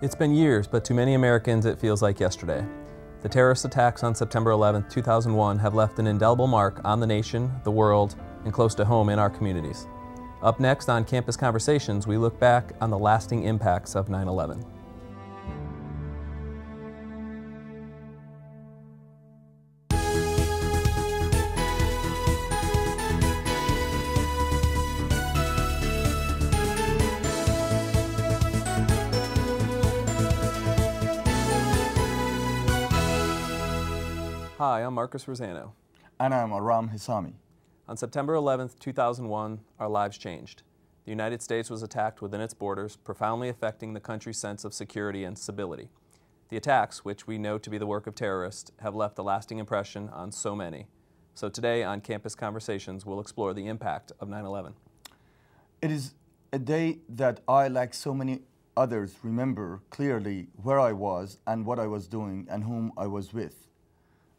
It's been years, but to many Americans it feels like yesterday. The terrorist attacks on September 11, 2001 have left an indelible mark on the nation, the world, and close to home in our communities. Up next on Campus Conversations, we look back on the lasting impacts of 9/11. Hi, I'm Marcus Rosano. And I'm Aram Hisami. On September 11, 2001, our lives changed. The United States was attacked within its borders, profoundly affecting the country's sense of security and stability. The attacks, which we know to be the work of terrorists, have left a lasting impression on so many. So today on Campus Conversations, we'll explore the impact of 9/11. It is a day that I, like so many others, remember clearly where I was and what I was doing and whom I was with.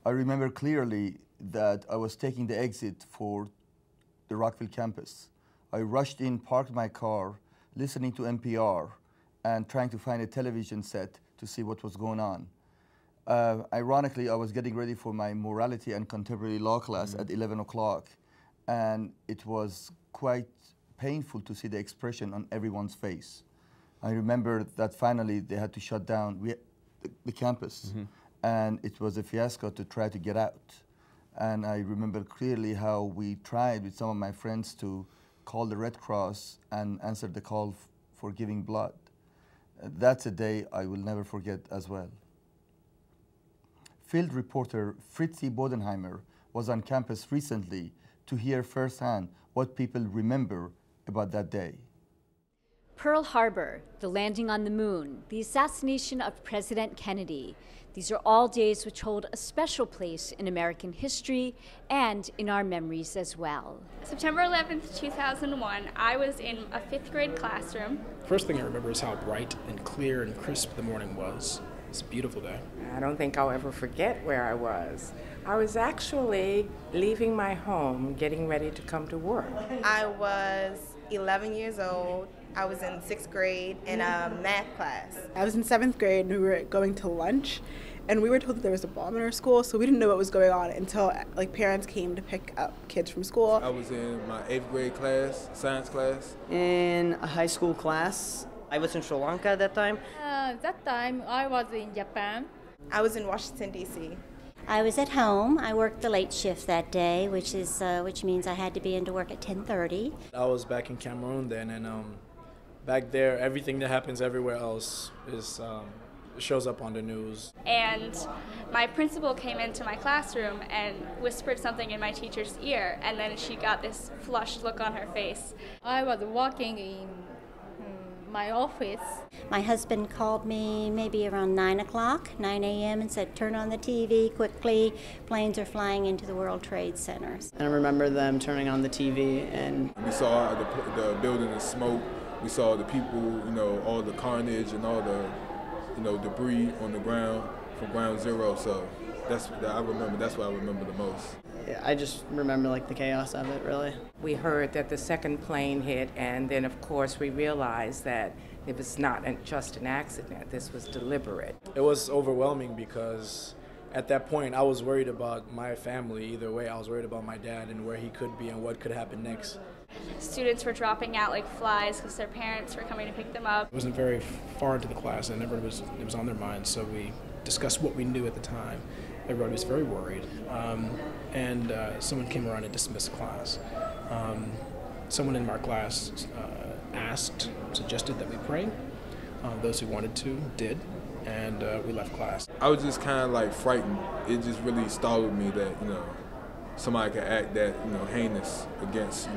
I remember clearly that I was taking the exit for the Rockville campus. I rushed in, parked my car, listening to NPR, and trying to find a television set to see what was going on. Ironically, I was getting ready for my morality and contemporary law class at 11 o'clock, and it was quite painful to see the expression on everyone's face. I remember that finally they had to shut down the campus. And it was a fiasco to try to get out. And I remember clearly how we tried with some of my friends to call the Red Cross and answer the call for giving blood. That's a day I will never forget as well. Field reporter Fritzi Bodenheimer was on campus recently to hear firsthand what people remember about that day. Pearl Harbor, the landing on the moon, the assassination of President Kennedy. These are all days which hold a special place in American history and in our memories as well. September 11th, 2001, I was in a 5th grade classroom. First thing I remember is how bright and clear and crisp the morning was. It's a beautiful day. I don't think I'll ever forget where I was. I was actually leaving my home, getting ready to come to work. I was 11 years old. I was in 6th grade in a math class. I was in 7th grade and we were going to lunch and we were told that there was a bomb in our school, so we didn't know what was going on until parents came to pick up kids from school. I was in my 8th grade class, science class. In a high school class. I was in Sri Lanka at that time. That time I was in Japan. I was in Washington, D.C. I was at home. I worked the late shift that day, which means I had to be into work at 10:30. I was back in Cameroon then, and back there, everything that happens everywhere else shows up on the news. And my principal came into my classroom and whispered something in my teacher's ear, and then she got this flushed look on her face. I was working in my office. My husband called me maybe around 9 a.m. and said, turn on the TV quickly, planes are flying into the World Trade Centers. And I remember them turning on the TV and we saw the building in smoke. We saw the people, all the carnage and all the, debris on the ground from ground zero. So that's what I remember the most. I just remember the chaos of it, really. We heard that the second plane hit, and then of course we realized that it was not just an accident, this was deliberate. It was overwhelming because at that point I was worried about my family either way. I was worried about my dad and where he could be and what could happen next. Students were dropping out like flies because their parents were coming to pick them up. It wasn't very far into the class and it was on their minds, so we discussed what we knew at the time. Everybody was very worried, and someone came around and dismissed class. Someone in our class suggested that we pray. Those who wanted to did, and we left class. I was just kind of frightened. It just really startled me that somebody could act that heinous against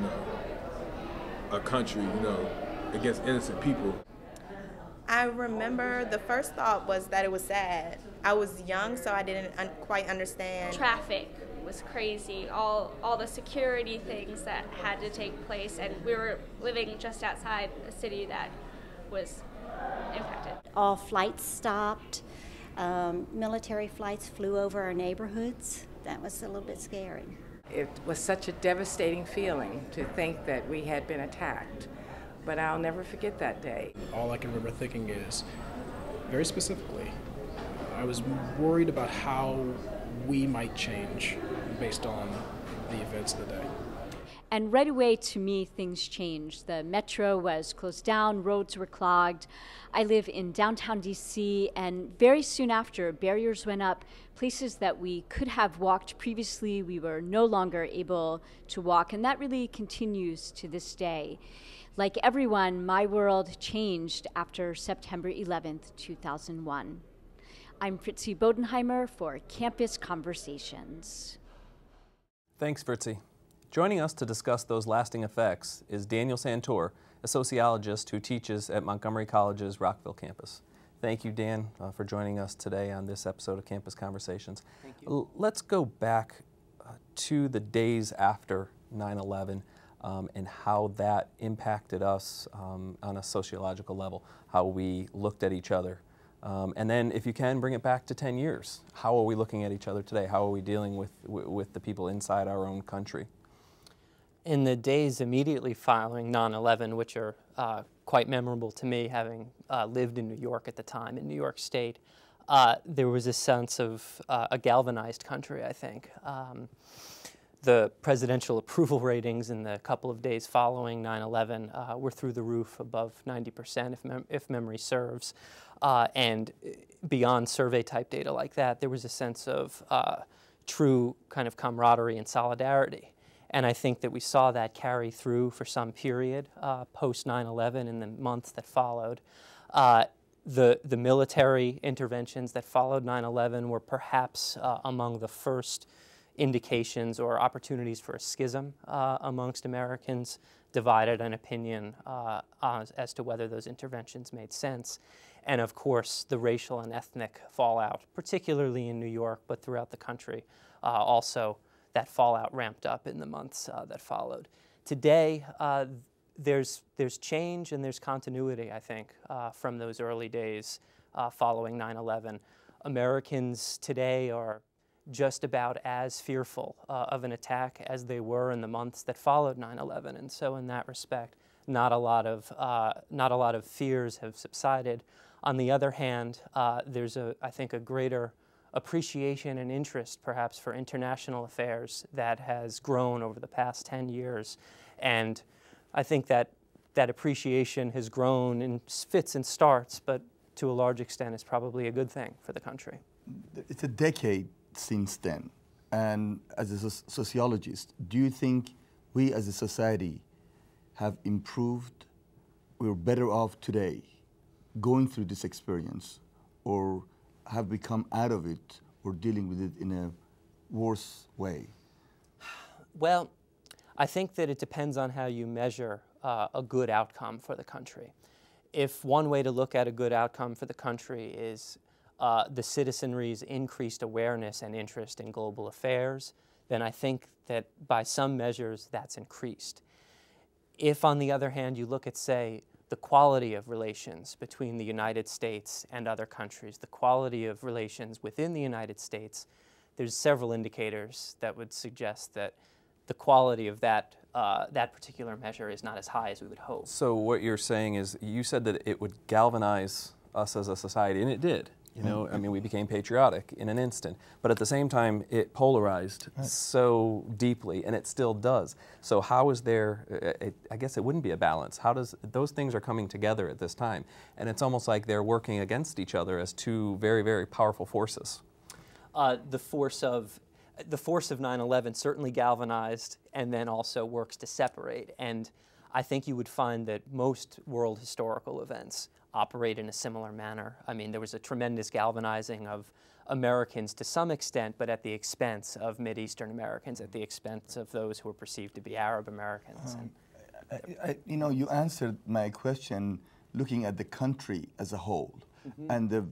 a country, against innocent people. I remember the first thought was that it was sad. I was young, so I didn't quite understand. Traffic was crazy, all the security things that had to take place, and we were living just outside a city that was impacted. All flights stopped. Military flights flew over our neighborhoods. That was a little bit scary. It was such a devastating feeling to think that we had been attacked, but I'll never forget that day. All I can remember thinking is, very specifically. I was worried about how we might change based on the events of the day. And right away, to me, things changed. The metro was closed down, roads were clogged. I live in downtown DC, and very soon after, barriers went up. Places that we could have walked previously, we were no longer able to walk, and that really continues to this day. Like everyone, my world changed after September 11th, 2001. I'm Fritzi Bodenheimer for Campus Conversations. Thanks, Fritzi. Joining us to discuss those lasting effects is Daniel Santore, a sociologist who teaches at Montgomery College's Rockville campus. Thank you, Dan, for joining us today on this episode of Campus Conversations. Thank you. Let's go back to the days after 9/11 and how that impacted us on a sociological level, how we looked at each other. And then, if you can, bring it back to 10 years. How are we looking at each other today? How are we dealing with the people inside our own country? In the days immediately following 9/11, which are quite memorable to me, having lived in New York at the time, in New York State, there was a sense of a galvanized country, I think. The presidential approval ratings in the couple of days following 9/11 were through the roof, above 90%, if memory serves. And beyond survey-type data like that, there was a sense of true kind of camaraderie and solidarity. And I think that we saw that carry through for some period post 9/11 in the months that followed. The military interventions that followed 9/11 were perhaps among the first indications or opportunities for a schism amongst Americans, divided an opinion as to whether those interventions made sense. And of course, the racial and ethnic fallout, particularly in New York, but throughout the country, also that fallout ramped up in the months that followed. Today, there's change and there's continuity, I think, from those early days following 9/11. Americans today are just about as fearful of an attack as they were in the months that followed 9/11, and so in that respect, not a lot of fears have subsided. On the other hand, there's I think a greater appreciation and interest perhaps for international affairs that has grown over the past 10 years. And I think that appreciation has grown in fits and starts, but to a large extent is probably a good thing for the country. It's a decade since then. And as a sociologist, do you think we as a society have improved, we're better off today going through this experience, or have we come out of it or dealing with it in a worse way? Well, I think that it depends on how you measure a good outcome for the country. If one way to look at a good outcome for the country is the citizenry's increased awareness and interest in global affairs, then I think that by some measures that's increased. If, on the other hand, you look at, say, the quality of relations between the United States and other countries, the quality of relations within the United States, there's several indicators that would suggest that the quality of that particular measure is not as high as we would hope. So what you're saying is, you said that it would galvanize us as a society, and it did. You know, I mean, we became patriotic in an instant, but at the same time, it polarized so deeply, and it still does. So how is there, I guess it wouldn't be a balance. How does, those things are coming together at this time, and it's almost like they're working against each other as two very, very powerful forces. The force of 9/11 certainly galvanized and then also works to separate. And I think you would find that most world historical events operate in a similar manner. I mean, there was a tremendous galvanizing of Americans to some extent, but at the expense of Mideastern Americans, at the expense of those who were perceived to be Arab Americans. You know, you answered my question looking at the country as a whole, and the,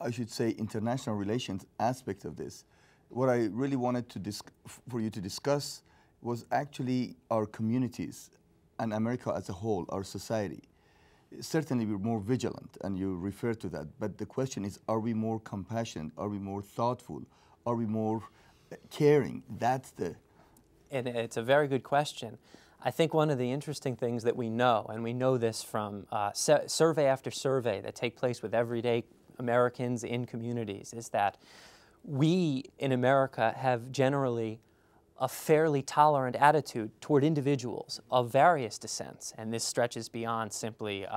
I should say, international relations aspect of this. What I really wanted to for you to discuss was actually our communities and America as a whole, our society. Certainly we're more vigilant, and you refer to that, but the question is, are we more compassionate? Are we more thoughtful? Are we more caring? That's the... And it's a very good question. I think one of the interesting things that we know, and we know this from survey after survey that take place with everyday Americans in communities, is that we in America have generally a fairly tolerant attitude toward individuals of various descents, and this stretches beyond simply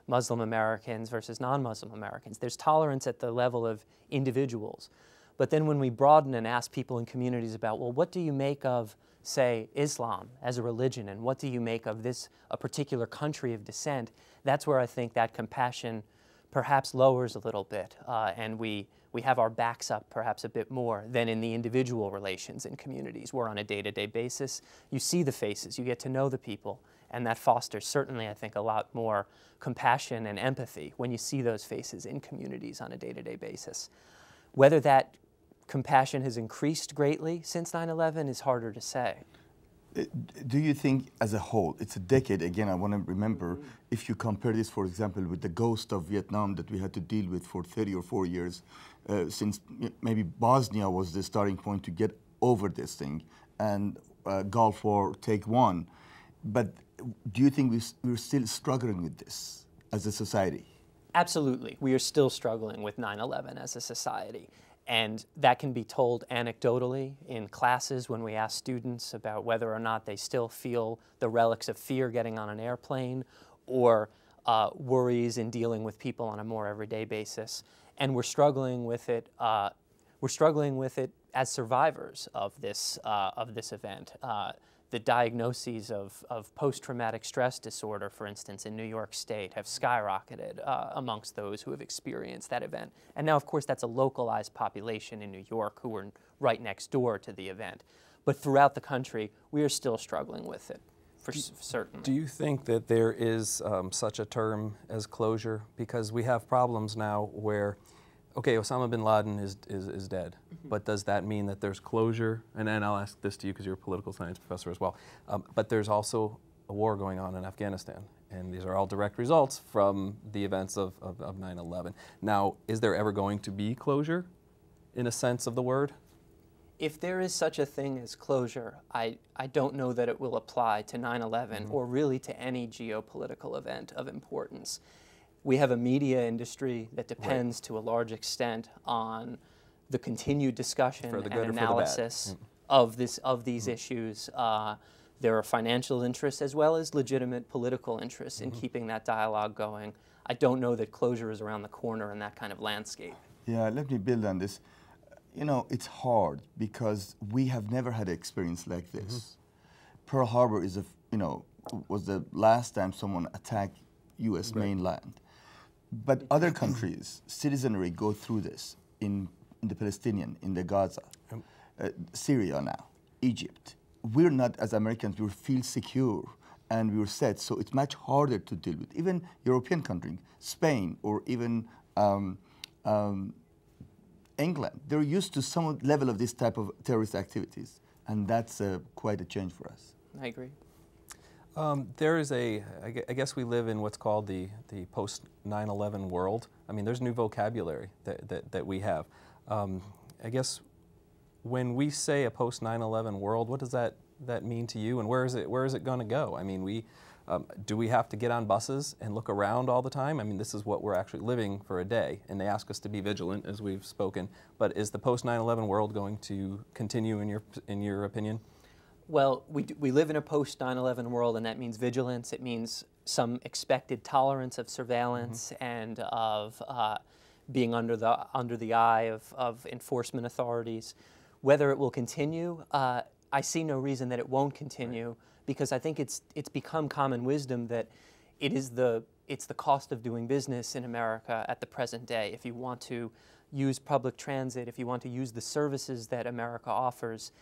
Muslim Americans versus non-Muslim Americans. There's tolerance at the level of individuals. But then when we broaden and ask people in communities about, well, what do you make of, say, Islam as a religion, and what do you make of a particular country of descent, that's where I think that compassion perhaps lowers a little bit, and we have our backs up perhaps a bit more than in the individual relations in communities, where on a day-to-day basis you see the faces, you get to know the people, and that fosters certainly, I think, a lot more compassion and empathy when you see those faces in communities on a day-to-day basis. Whether that compassion has increased greatly since 9/11 is harder to say. Do you think, as a whole, it's a decade, again, I want to remember, if you compare this, for example, with the ghost of Vietnam that we had to deal with for 30 or 4 years, since maybe Bosnia was the starting point to get over this thing, and Gulf War, take one. But do you think we're still struggling with this as a society? Absolutely. We are still struggling with 9/11 as a society. And that can be told anecdotally in classes when we ask students about whether or not they still feel the relics of fear getting on an airplane, or worries in dealing with people on a more everyday basis. And we're struggling with it. We're struggling with it as survivors of this event. The diagnoses of post-traumatic stress disorder, for instance, in New York State have skyrocketed amongst those who have experienced that event. And now, of course, that's a localized population in New York who were right next door to the event. But throughout the country, we are still struggling with it, for certain. Do you think that there is such a term as closure? Because we have problems now where, okay, Osama bin Laden is dead, but does that mean that there's closure? And then I'll ask this to you because you're a political science professor as well. But there's also a war going on in Afghanistan, and these are all direct results from the events of 9/11. Now, is there ever going to be closure in a sense of the word? If there is such a thing as closure, I don't know that it will apply to 9/11 or really to any geopolitical event of importance. We have a media industry that depends to a large extent on the continued discussion and analysis of these issues. There are financial interests as well as legitimate political interests in keeping that dialogue going. I don't know that closure is around the corner in that kind of landscape. Yeah, let me build on this. You know, it's hard because we have never had an experience like this. Pearl Harbor is was the last time someone attacked U.S. mainland. But other countries, citizenry go through this in the Palestinian, in the Gaza, Syria now, Egypt. We're not, as Americans, we feel secure and we're set, so it's much harder to deal with. Even European countries, Spain or even England, they're used to some level of this type of terrorist activities, and that's quite a change for us. I agree. There is I guess we live in what's called the post-9/11 world. I mean, there's new vocabulary that we have. I guess when we say a post-9/11 world, what does that mean to you, and where is it going to go? I mean, do we have to get on buses and look around all the time? I mean, this is what we're actually living for a day, and they ask us to be vigilant, as we've spoken. But is the post-9/11 world going to continue in your opinion? Well, we live in a post-9/11 world, and that means vigilance. It means some expected tolerance of surveillance and of being under the eye of enforcement authorities. Whether it will continue, I see no reason that it won't continue, because I think it's become common wisdom that it's the cost of doing business in America at the present day. If you want to use public transit, if you want to use the services that America offers,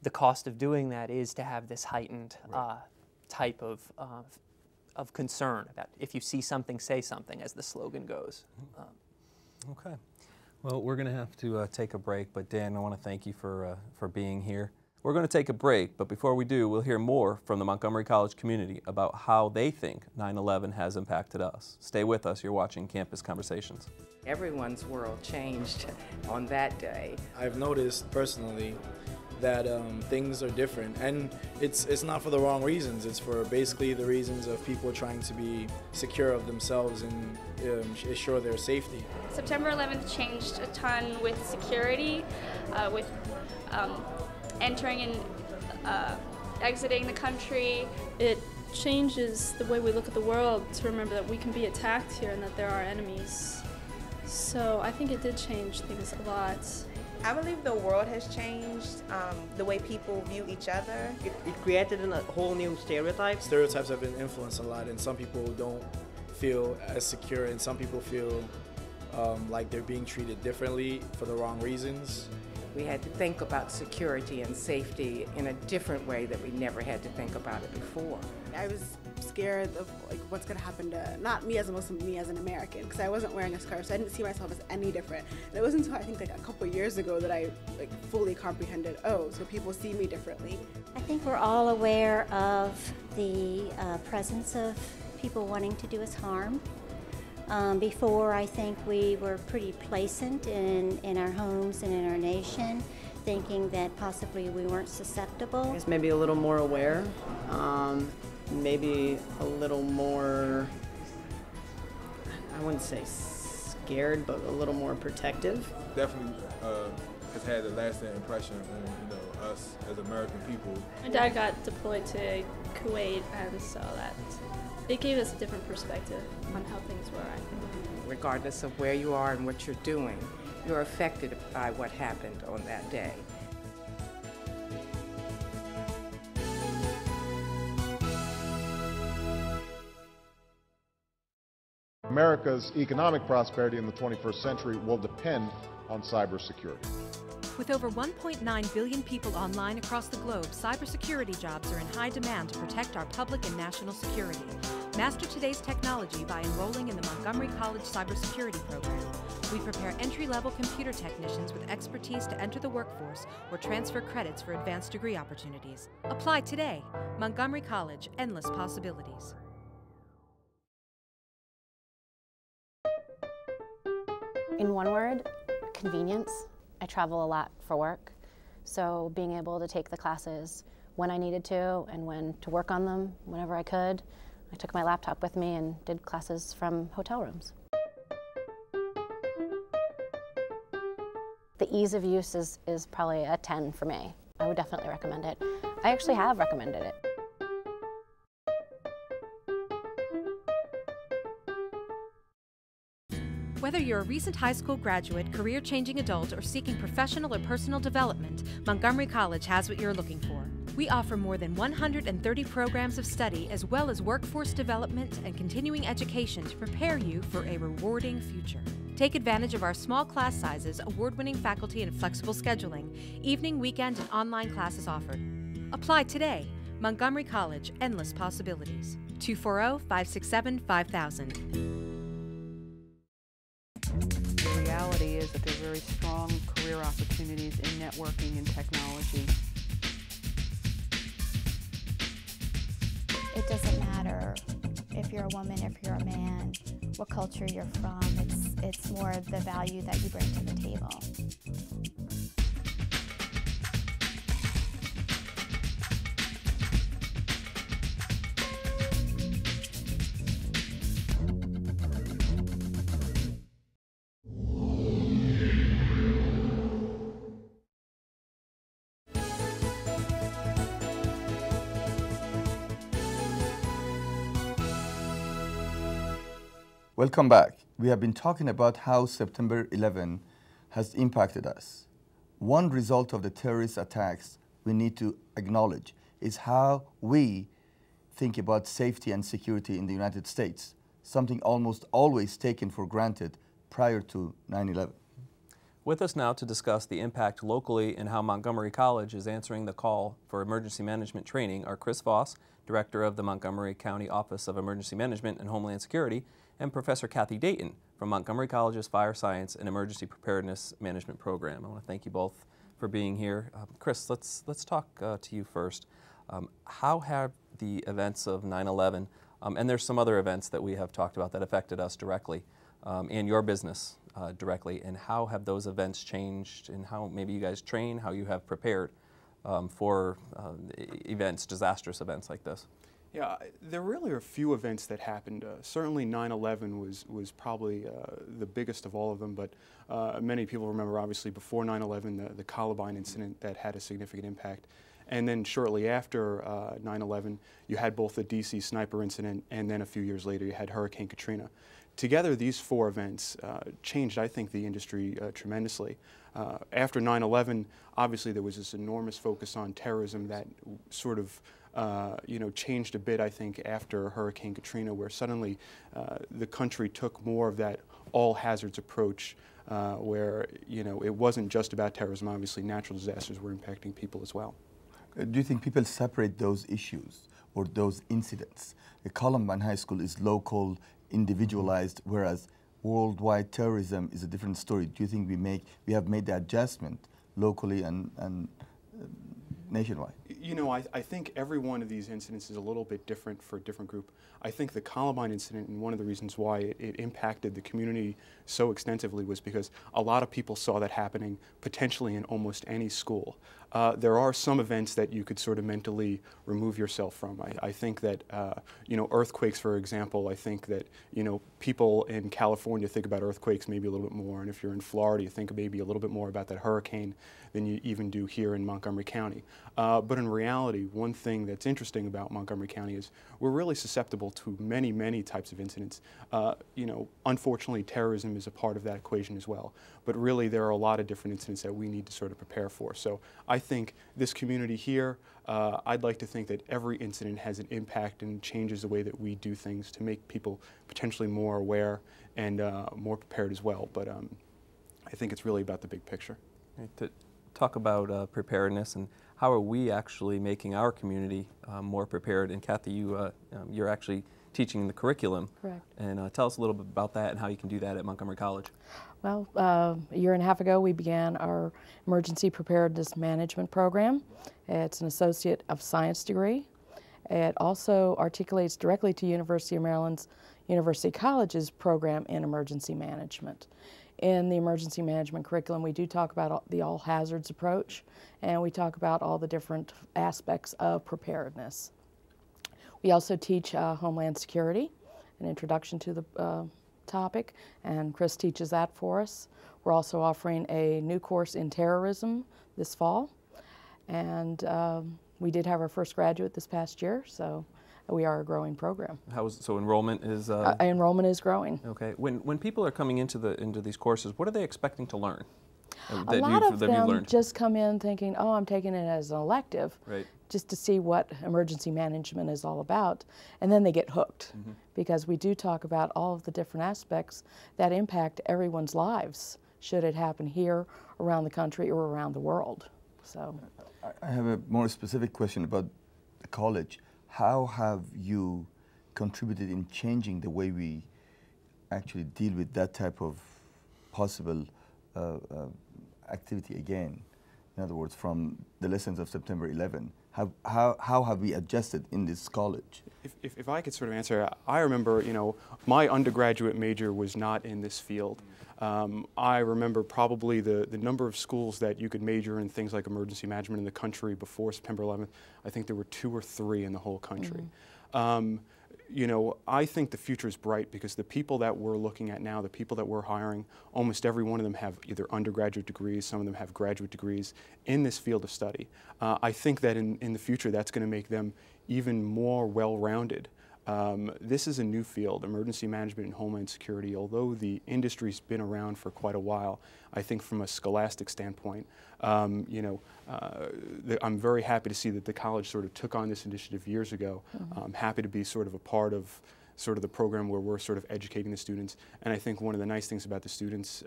the cost of doing that is to have this heightened type of concern about if you see something, say something, as the slogan goes. Okay. Well, we're going to have to take a break, but Dan, I want to thank you for being here. We're going to take a break, but before we do, we'll hear more from the Montgomery College community about how they think 9/11 has impacted us. Stay with us. You're watching Campus Conversations. Everyone's world changed on that day. I've noticed personally that things are different, and it's not for the wrong reasons. It's for basically the reasons of people trying to be secure of themselves and assure their safety. September 11th changed a ton with security, with entering and exiting the country. It changes the way we look at the world to remember that we can be attacked here and that there are enemies. So I think it did change things a lot. I believe the world has changed, the way people view each other. It created a whole new stereotype. Stereotypes have been influenced a lot, and some people don't feel as secure, and some people feel like they're being treated differently for the wrong reasons. We had to think about security and safety in a different way that we never had to think about it before. I was scared of like what's going to happen to not me as a Muslim, me as an American, because I wasn't wearing a scarf, so I didn't see myself as any different. And it wasn't until I think like a couple years ago that I like fully comprehended, oh, so people see me differently. I think we're all aware of the presence of people wanting to do us harm. Before, I think we were pretty placent in our homes and in our nation, thinking that possibly we weren't susceptible. I guess maybe a little more aware, maybe a little more, I wouldn't say scared, but a little more protective. Definitely has had a lasting impression on us as American people. My dad got deployed to Kuwait, and so that it gave us a different perspective on how things were, I think. Regardless of where you are and what you're doing, you're affected by what happened on that day. America's economic prosperity in the 21st century will depend on cybersecurity. With over 1.9 billion people online across the globe, cybersecurity jobs are in high demand to protect our public and national security. Master today's technology by enrolling in the Montgomery College Cybersecurity Program. We prepare entry-level computer technicians with expertise to enter the workforce or transfer credits for advanced degree opportunities. Apply today. Montgomery College, endless possibilities. In one word, convenience. I travel a lot for work, so being able to take the classes when I needed to and when to work on them whenever I could. I took my laptop with me and did classes from hotel rooms. The ease of use is probably a 10 for me. I would definitely recommend it. I actually have recommended it. Whether you're a recent high school graduate, career-changing adult, or seeking professional or personal development, Montgomery College has what you're looking for. We offer more than 130 programs of study as well as workforce development and continuing education to prepare you for a rewarding future. Take advantage of our small class sizes, award-winning faculty, and flexible scheduling. Evening, weekend, and online classes offered. Apply today. Montgomery College, endless possibilities. 240-567-5000. The reality is that there are very strong career opportunities in networking and technology. It doesn't matter if you're a woman, if you're a man, what culture you're from. It's more the value that you bring to the table. Welcome back. We have been talking about how September 11 has impacted us. One result of the terrorist attacks we need to acknowledge is how we think about safety and security in the United States, something almost always taken for granted prior to 9/11. With us now to discuss the impact locally and how Montgomery College is answering the call for emergency management training are Chris Voss, Director of the Montgomery County Office of Emergency Management and Homeland Security, and Professor Kathy Dayton from Montgomery College's Fire Science and Emergency Preparedness Management Program. I want to thank you both for being here. Chris, let's talk to you first. How have the events of 9/11, and there's some other events that we have talked about that affected us directly, and your business directly, and how have those events changed and how maybe you guys train, how you have prepared for events, disastrous events like this? Yeah, there really are a few events that happened. Certainly 9/11 was probably the biggest of all of them, but many people remember obviously before 9/11 the Columbine incident that had a significant impact. And then shortly after 9/11, you had both the DC sniper incident, and then a few years later you had Hurricane Katrina. Together, these four events changed, I think, the industry tremendously. After 9/11, obviously there was this enormous focus on terrorism that sort of changed a bit, I think, after Hurricane Katrina, where suddenly the country took more of that all hazards approach, where it wasn't just about terrorism. Obviously, natural disasters were impacting people as well. Do you think people separate those issues or those incidents? The Columbine High School is local, individualized, whereas worldwide terrorism is a different story. Do you think we have made the adjustment locally and nationwide? I think every one of these incidents is a little bit different for a different group. I think the Columbine incident, and one of the reasons why it impacted the community so extensively, was because a lot of people saw that happening potentially in almost any school. There are some events that you could sort of mentally remove yourself from. I think that, earthquakes, for example, I think that, people in California think about earthquakes maybe a little bit more, and if you're in Florida, you think maybe a little bit more about that hurricane than you even do here in Montgomery County. But in reality, one thing that's interesting about Montgomery County is we're really susceptible to many, many types of incidents. Unfortunately, terrorism is a part of that equation as well. But really, there are a lot of different incidents that we need to sort of prepare for. So I think this community here, I'd like to think that every incident has an impact and changes the way that we do things to make people potentially more aware and more prepared as well. But I think it's really about the big picture. To talk about preparedness and how are we actually making our community more prepared? And Kathy, you're actually teaching the curriculum. Correct. And tell us a little bit about that and how you can do that at Montgomery College. Well, a year and a half ago we began our Emergency Preparedness Management program. It's an Associate of Science degree. It also articulates directly to University of Maryland's University College's program in emergency management. In the emergency management curriculum, we do talk about the all hazards approach, and we talk about all the different aspects of preparedness. We also teach Homeland Security, an introduction to the topic, and Chris teaches that for us. We're also offering a new course in terrorism this fall, and we did have our first graduate this past year, so we are a growing program. So enrollment is? Enrollment is growing. Okay. When people are coming into these courses, what are they expecting to learn? A lot of them just come in thinking, oh, I'm taking it as an elective, right, just to see what emergency management is all about, and then they get hooked, because we do talk about all of the different aspects that impact everyone's lives, should it happen here, around the country, or around the world. So, I have a more specific question about the college. How have you contributed in changing the way we actually deal with that type of possible activity again? In other words, from the lessons of September 11, how have we adjusted in this college? If I could sort of answer, I remember, my undergraduate major was not in this field. I remember probably the number of schools that you could major in things like emergency management in the country before September 11th. I think there were 2 or 3 in the whole country. I think the future is bright because the people that we're looking at now, the people that we're hiring, almost every one of them have either undergraduate degrees, some of them have graduate degrees in this field of study. I think that in the future that's going to make them even more well-rounded. This is a new field, emergency management and Homeland Security. Although the industry's been around for quite a while, I think from a scholastic standpoint, I'm very happy to see that the college sort of took on this initiative years ago. I'm happy to be sort of a part of the program where we're sort of educating the students. And I think one of the nice things about the students,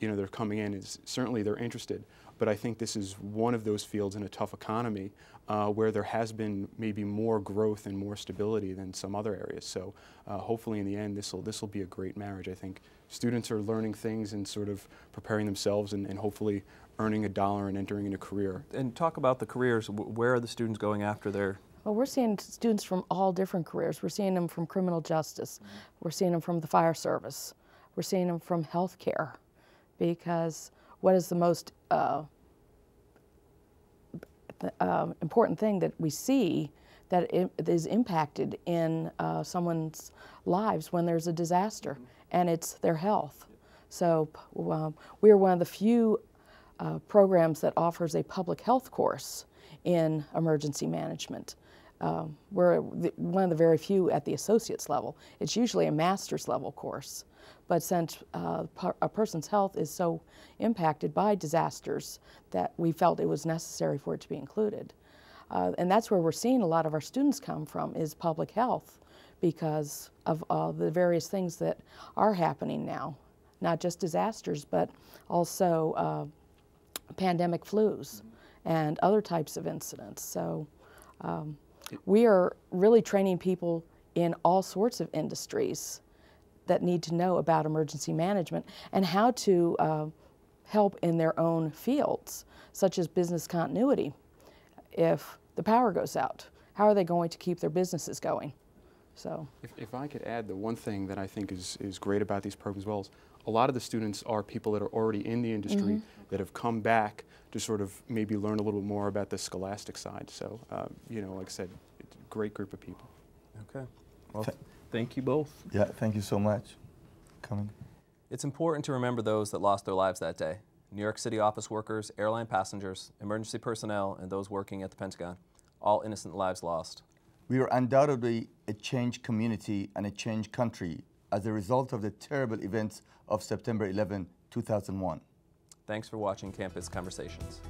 they're coming in is certainly they're interested. But I think this is one of those fields in a tough economy where there has been maybe more growth and more stability than some other areas. So hopefully in the end this will be a great marriage. I think students are learning things and sort of preparing themselves and hopefully earning a dollar and entering in a career. And talk about the careers. Where are the students going after their? Well, we're seeing students from all different careers. We're seeing them from criminal justice. We're seeing them from the fire service. We're seeing them from healthcare, because what is the most important thing that we see that it is impacted in someone's lives when there's a disaster, and it's their health. So we are one of the few programs that offers a public health course in emergency management. We're one of the very few at the associate's level. It's usually a master's level course. But since a person's health is so impacted by disasters, that we felt it was necessary for it to be included. And that's where we're seeing a lot of our students come from, is public health, because of the various things that are happening now. Not just disasters, but also pandemic flus and other types of incidents. So we are really training people in all sorts of industries that need to know about emergency management and how to help in their own fields, such as business continuity. If the power goes out, how are they going to keep their businesses going? So, if I could add, the one thing that I think is great about these programs as well is a lot of the students are people that are already in the industry that have come back to sort of maybe learn a little bit more about the scholastic side. So, you know, like I said, it's a great group of people. Okay. Well, thank you both. Yeah, thank you so much for coming. It's important to remember those that lost their lives that day. New York City office workers, airline passengers, emergency personnel, and those working at the Pentagon. All innocent lives lost. We are undoubtedly a changed community and a changed country as a result of the terrible events of September 11, 2001. Thanks for watching Campus Conversations.